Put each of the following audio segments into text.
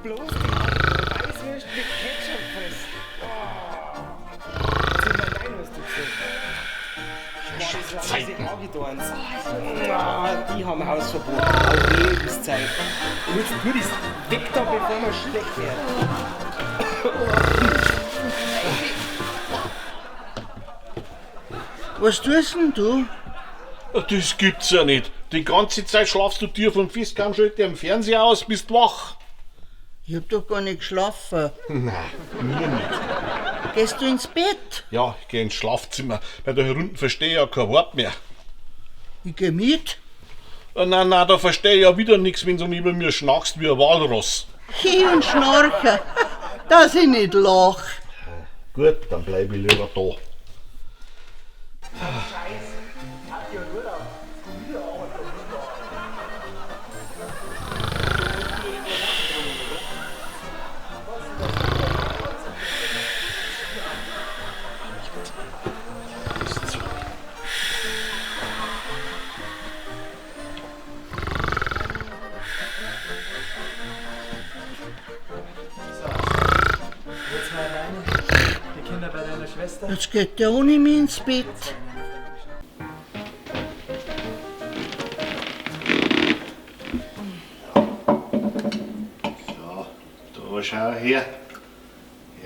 bloß die Weißwürste mit Ketchup frisst. Zieh mal rein, was du gesagt hast. Zeiten. Die haben Hausverbot. Auf Lebenszeit. Und jetzt tu das weg da, bevor wir schlecht werden. Was tust denn du? Das gibt's ja nicht. Die ganze Zeit schlafst du tief und fest, kaum schaltet der am Fernseher aus, bist wach. Ich hab doch gar nicht geschlafen. Nein, mir nicht. Gehst du ins Bett? Ja, ich geh ins Schlafzimmer. Bei der Runden verstehe ich ja kein Wort mehr. Ich geh mit. Nein, da verstehe ich ja wieder nichts, wenn du neben mir schnarchst wie ein Walross. Geh und schnarche, dass ich nicht lach. Gut, dann bleib ich lieber da. Jetzt mal alleine. Die Kinder bei deiner Schwester. Jetzt geht der ohne mich ins Bett. Ja, da schau her.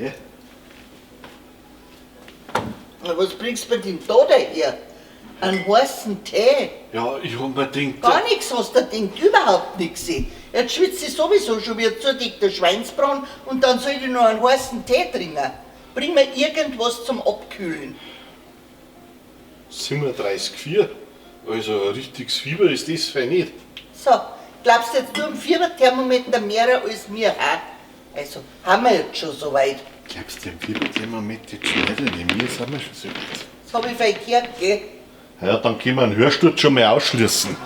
Ja. Na, was bringst du mir denn da daher? Einen heißen Tee? Ja, ich hab mir gedacht, Gar nichts hast du denkt, überhaupt nichts. Jetzt schwitzt ich sowieso schon wieder zudickter Schweinsbraten und dann soll ich noch einen heißen Tee trinken. Bring mir irgendwas zum Abkühlen. 37,4. Also ein richtiges Fieber ist das für nicht. So, glaubst du jetzt du am Fieberthermometer mehr als mir auch? Also, haben wir jetzt schon soweit. Glaubst du, im Fieberthermometer jetzt schon nicht? Neben mir sind wir schon so weit. Das hab ich vielleicht gehört, gell? Ja, dann können wir einen Hörsturz schon mal ausschließen.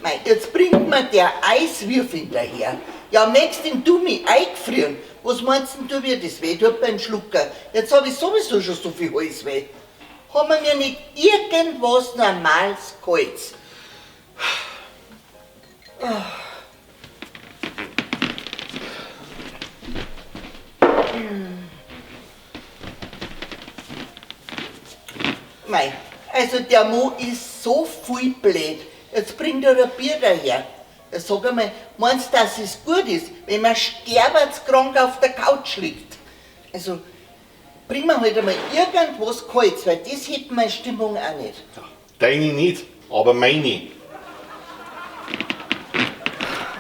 Mei, jetzt bringt mir der Eiswürfel daher. Ja, am nächsten du mich eingefrieren. Was meinst denn du, wie das weh tut beim Schlucker? Jetzt hab ich sowieso schon so viel Halsweh. Haben wir mir nicht irgendwas Normales geholt? Mei, also der Mo ist so viel blöd. Jetzt bringt er ein Bier daher. Ja, sag einmal, meinst du, dass es gut ist, wenn man sterbenskrank auf der Couch liegt? Also, bring mir halt einmal irgendwas Kaltes, weil das hebt meine Stimmung auch nicht. Deine nicht, aber meine.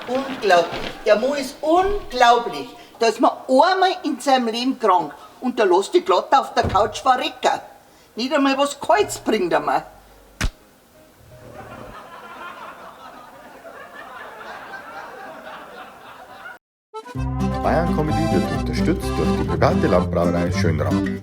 Unglaublich. Der Mo ist unglaublich. Da ist man einmal in seinem Leben krank und der lässt die glatt auf der Couch verrecken. Nicht einmal was Kaltes bringt er mir. Bayern Comedy wird unterstützt durch die private Landbrauerei Schönraum.